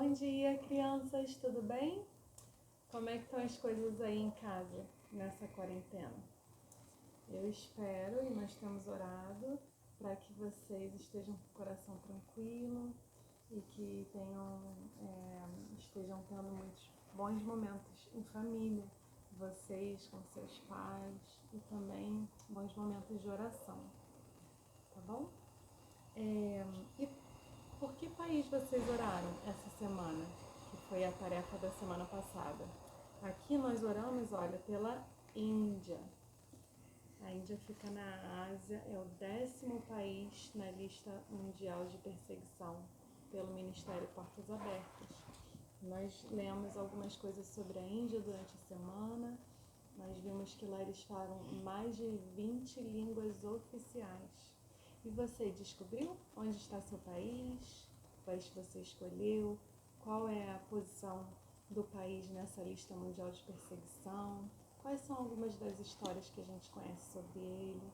Bom dia, crianças, tudo bem? Como é que estão as coisas aí em casa nessa quarentena? Eu espero e nós temos orado para que vocês estejam com o coração tranquilo e que estejam tendo muitos bons momentos em família, vocês com seus pais e também bons momentos de oração, tá bom? E por que país vocês oraram essa semana, que foi a tarefa da semana passada? Aqui nós oramos, olha, pela Índia. A Índia fica na Ásia, é o 10º país na lista mundial de perseguição pelo Ministério Portas Abertas. Nós lemos algumas coisas sobre a Índia durante a semana. Nós vimos que lá eles falam mais de 20 línguas oficiais. E você descobriu onde está seu país? O país que você escolheu? Qual é a posição do país nessa lista mundial de perseguição? Quais são algumas das histórias que a gente conhece sobre ele?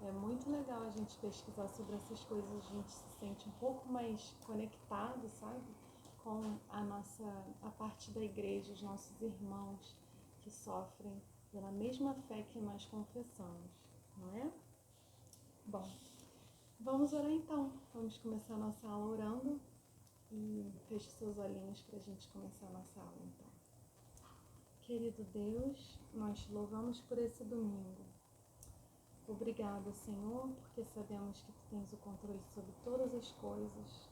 É muito legal a gente pesquisar sobre essas coisas, a gente se sente um pouco mais conectado, sabe? Com a parte da igreja, os nossos irmãos que sofrem pela mesma fé que nós confessamos, não é? Bom, vamos orar então. Vamos começar a nossa aula orando e feche seus olhinhos para a gente começar a nossa aula então. Querido Deus, nós te louvamos por esse domingo. Obrigada, Senhor, porque sabemos que Tu tens o controle sobre todas as coisas.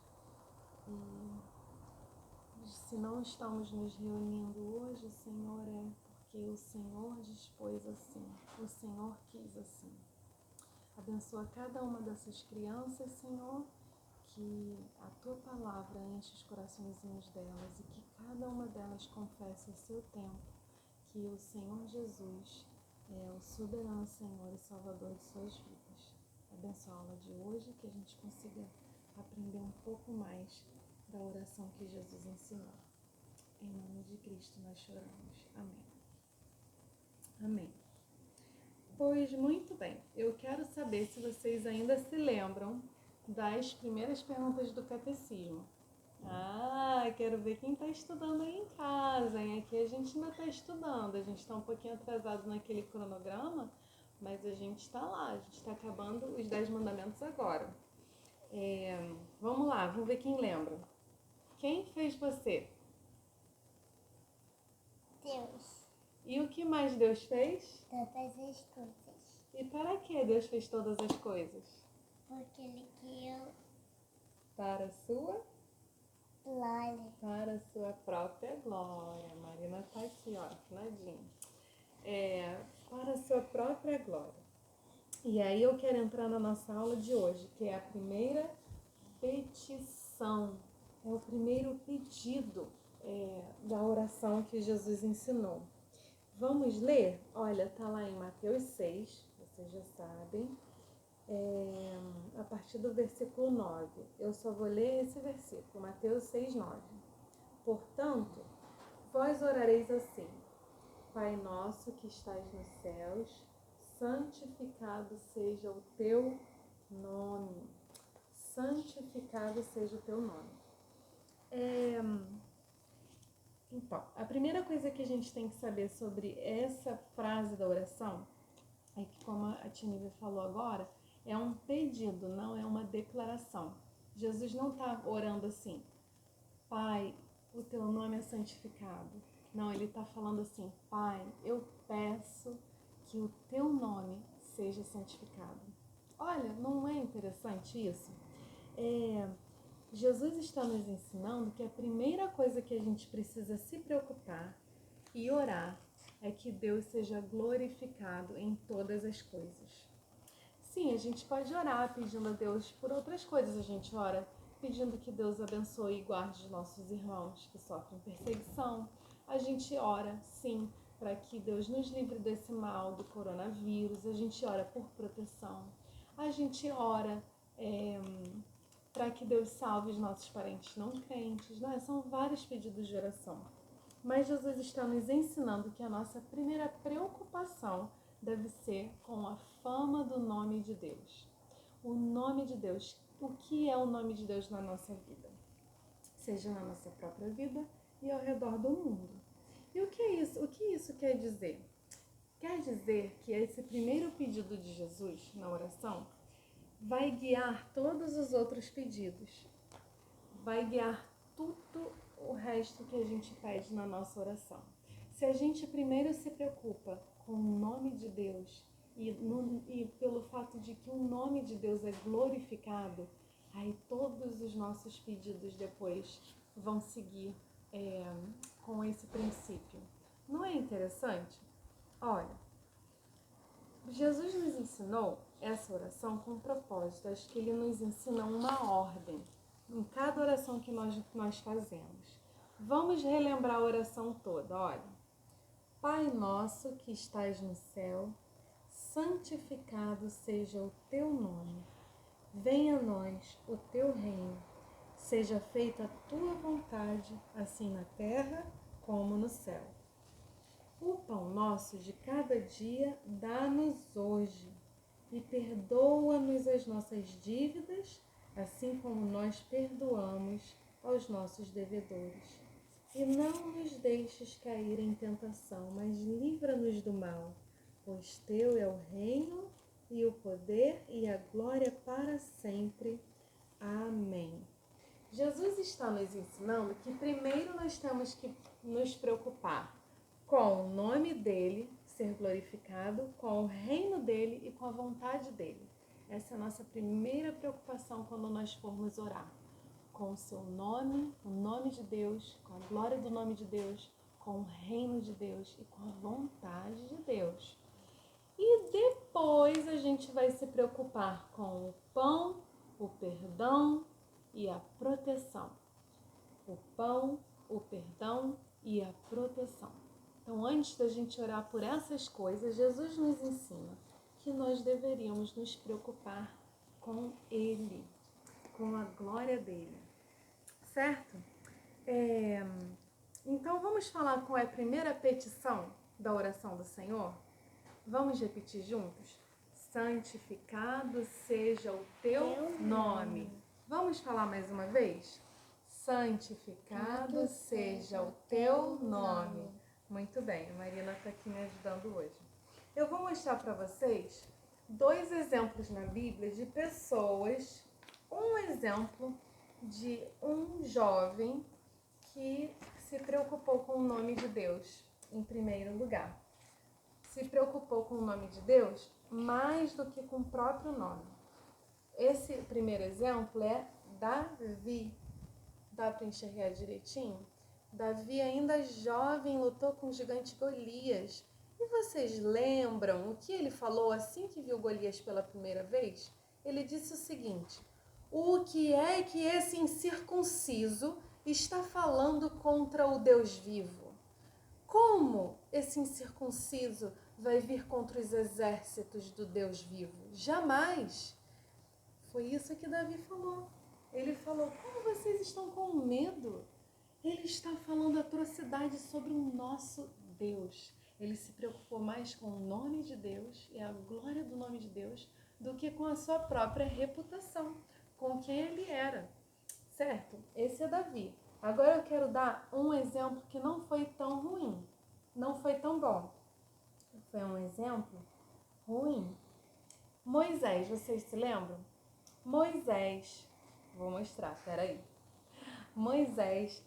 E se não estamos nos reunindo hoje, Senhor, é porque o Senhor dispôs assim, o Senhor quis assim. Abençoa cada uma dessas crianças, Senhor, que a Tua palavra enche os coraçõezinhos delas e que cada uma delas confesse a seu tempo que o Senhor Jesus é o soberano Senhor e Salvador de suas vidas. Abençoa a aula de hoje, que a gente consiga aprender um pouco mais da oração que Jesus ensinou. Em nome de Cristo nós choramos. Amém. Amém. Pois muito bem, eu quero saber se vocês ainda se lembram das primeiras perguntas do catecismo. Quero ver quem está estudando aí em casa, hein? Aqui a gente ainda está estudando, a gente está um pouquinho atrasado naquele cronograma, mas a gente está lá, a gente está acabando os 10 mandamentos agora. Vamos lá, vamos ver quem lembra. Quem fez você? Deus. E o que mais Deus fez? Todas as coisas. E para que Deus fez todas as coisas? Porque Ele criou Para a sua? glória. Para a sua própria glória. A Marina está aqui, ó, afinadinha. Para a sua própria glória. E aí eu quero entrar na nossa aula de hoje, que é a primeira petição. É o primeiro pedido da oração que Jesus ensinou. Vamos ler? Olha, tá lá em Mateus 6, vocês já sabem, a partir do versículo 9. Eu só vou ler esse versículo, Mateus 6, 9. Portanto, vós orareis assim: Pai nosso que estás nos céus, santificado seja o teu nome. Santificado seja o teu nome. Então, a primeira coisa que a gente tem que saber sobre essa frase da oração é que, como a tia Nívia falou agora, é um pedido, não é uma declaração. Jesus não está orando assim: Pai, o teu nome é santificado. Não, ele está falando assim: Pai, eu peço que o teu nome seja santificado. Olha, não é interessante isso? Jesus está nos ensinando que a primeira coisa que a gente precisa se preocupar e orar é que Deus seja glorificado em todas as coisas. Sim, a gente pode orar pedindo a Deus por outras coisas. A gente ora pedindo que Deus abençoe e guarde os nossos irmãos que sofrem perseguição. A gente ora, sim, para que Deus nos livre desse mal do coronavírus. A gente ora por proteção. A gente ora para que Deus salve os nossos parentes não crentes. Né? São vários pedidos de oração. Mas Jesus está nos ensinando que a nossa primeira preocupação deve ser com a fama do nome de Deus. O nome de Deus. O que é o nome de Deus na nossa vida? seja na nossa própria vida e ao redor do mundo. E o que é isso? O que isso quer dizer? Quer dizer que esse primeiro pedido de Jesus na oração vai guiar todos os outros pedidos, vai guiar tudo o resto que a gente pede na nossa oração. Se a gente primeiro se preocupa com o nome de Deus e pelo fato de que o nome de Deus é glorificado, aí todos os nossos pedidos depois vão seguir com esse princípio. Não é interessante? Olha, Jesus nos ensinou essa oração com um propósito. Acho que ele nos ensina uma ordem em cada oração que nós fazemos. Vamos relembrar a oração toda, olha. Pai nosso que estás no céu, santificado seja o teu nome. Venha a nós o teu reino. Seja feita a tua vontade, assim na terra como no céu. O pão nosso de cada dia dá-nos hoje e perdoa-nos as nossas dívidas, assim como nós perdoamos aos nossos devedores. E não nos deixes cair em tentação, mas livra-nos do mal, pois teu é o reino e o poder e a glória para sempre. Amém. Jesus está nos ensinando que primeiro nós temos que nos preocupar com o nome dele ser glorificado, com o reino dele e com a vontade dele. Essa é a nossa primeira preocupação quando nós formos orar. Com o seu nome, o nome de Deus, com a glória do nome de Deus, com o reino de Deus e com a vontade de Deus. E depois a gente vai se preocupar com o pão, o perdão e a proteção. O pão, o perdão e a proteção. Então, antes da gente orar por essas coisas, Jesus nos ensina que nós deveríamos nos preocupar com Ele, com a glória dele. Certo? Então, vamos falar qual é a primeira petição da oração do Senhor? Vamos repetir juntos? Santificado seja o teu nome. Vamos falar mais uma vez? Santificado seja o teu nome. Muito bem, a Marina está aqui me ajudando hoje. Eu vou mostrar para vocês 2 exemplos na Bíblia de pessoas. Um exemplo de um jovem que se preocupou com o nome de Deus, em primeiro lugar. Se preocupou com o nome de Deus mais do que com o próprio nome. Esse primeiro exemplo é Davi. Dá para enxergar direitinho? Davi, ainda jovem, lutou com o gigante Golias. E vocês lembram o que ele falou assim que viu Golias pela primeira vez? Ele disse o seguinte: o que é que esse incircunciso está falando contra o Deus vivo? Como esse incircunciso vai vir contra os exércitos do Deus vivo? Jamais! Foi isso que Davi falou. Ele falou: como vocês estão com medo? Ele está falando atrocidade sobre o nosso Deus. Ele se preocupou mais com o nome de Deus e a glória do nome de Deus do que com a sua própria reputação, com quem ele era. Certo? Esse é Davi. Agora eu quero dar um exemplo que não foi tão ruim, não foi tão bom. Foi um exemplo ruim. Moisés, vocês se lembram? Moisés, vou mostrar, peraí. Moisés,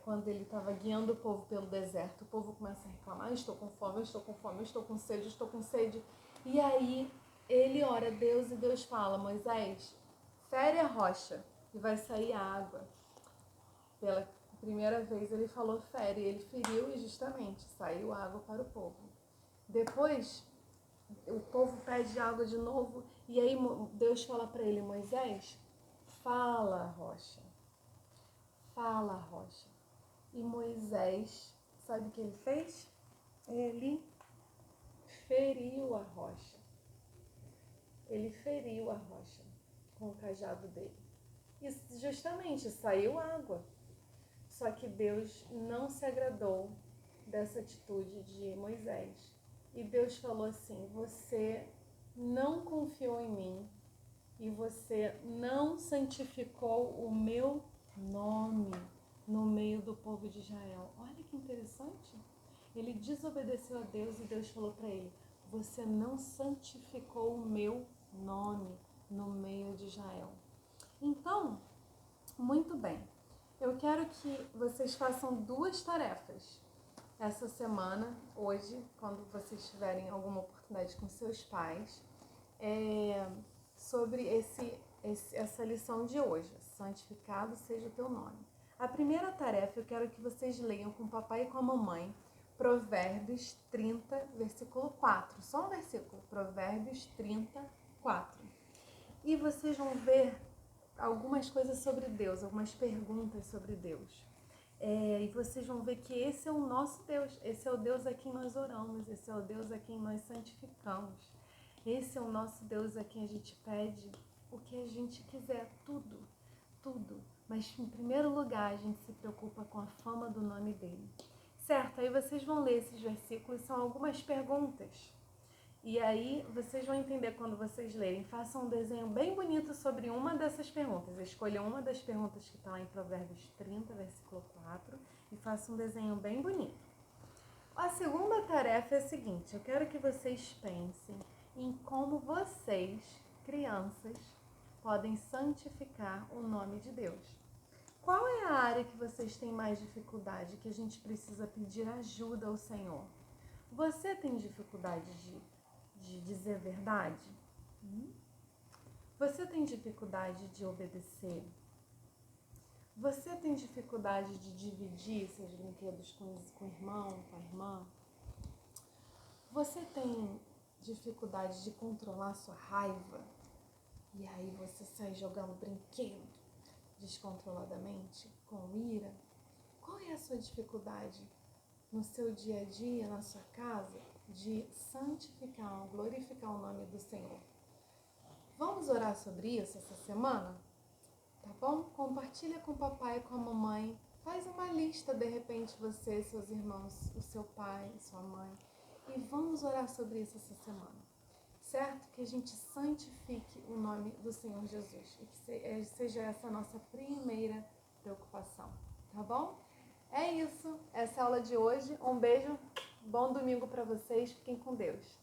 quando ele estava guiando o povo pelo deserto, o povo começa a reclamar: eu estou com fome, eu estou com fome, eu estou com sede, eu estou com sede. E aí ele ora a Deus e Deus fala: Moisés, fere a rocha e vai sair água. Pela primeira vez ele falou fere, ele feriu e justamente saiu água para o povo. Depois o povo pede água de novo e aí Deus fala para ele: Moisés, fala rocha. Fala, rocha. E Moisés, sabe o que ele fez? Ele feriu a rocha. Ele feriu a rocha com o cajado dele. E justamente saiu água. Só que Deus não se agradou dessa atitude de Moisés. E Deus falou assim: você não confiou em mim e você não santificou o meu nome. meio do povo de Israel. Olha que interessante. Ele desobedeceu a Deus e Deus falou para ele: você não santificou o meu nome no meio de Israel. Então, muito bem. Eu quero que vocês façam 2 tarefas essa semana, hoje, quando vocês tiverem alguma oportunidade com seus pais, sobre essa lição de hoje. Santificado seja o teu nome. A primeira tarefa eu quero que vocês leiam com o papai e com a mamãe Provérbios 30, versículo 4. Só um versículo, Provérbios 30, 4. E vocês vão ver algumas coisas sobre Deus, algumas perguntas sobre Deus. E vocês vão ver que esse é o nosso Deus, esse é o Deus a quem nós oramos, esse é o Deus a quem nós santificamos. Esse é o nosso Deus a quem a gente pede o que a gente quiser, tudo, tudo. Mas em primeiro lugar a gente se preocupa com a fama do nome dele. Certo? Aí vocês vão ler esses versículos, são algumas perguntas. E aí vocês vão entender quando vocês lerem. Façam um desenho bem bonito sobre uma dessas perguntas. Escolham uma das perguntas que está lá em Provérbios 30, versículo 4, e façam um desenho bem bonito. A segunda tarefa é a seguinte: eu quero que vocês pensem em como vocês, crianças, podem santificar o nome de Deus. Qual é a área que vocês têm mais dificuldade, que a gente precisa pedir ajuda ao Senhor? Você tem dificuldade de dizer a verdade? Você tem dificuldade de obedecer? Você tem dificuldade de dividir seus brinquedos com o irmão, com a irmã? Você tem dificuldade de controlar sua raiva? E aí você sai jogando brinquedo descontroladamente, com ira? Qual é a sua dificuldade no seu dia a dia, na sua casa, de santificar, glorificar o nome do Senhor? Vamos orar sobre isso essa semana? Tá bom? Compartilha com o papai e com a mamãe. Faz uma lista, de repente, você, seus irmãos, o seu pai, sua mãe. E vamos orar sobre isso essa semana. Certo? Que a gente santifique o nome do Senhor Jesus. E que seja essa a nossa primeira preocupação. Tá bom? É isso. Essa é a aula de hoje. Um beijo. Bom domingo para vocês. Fiquem com Deus.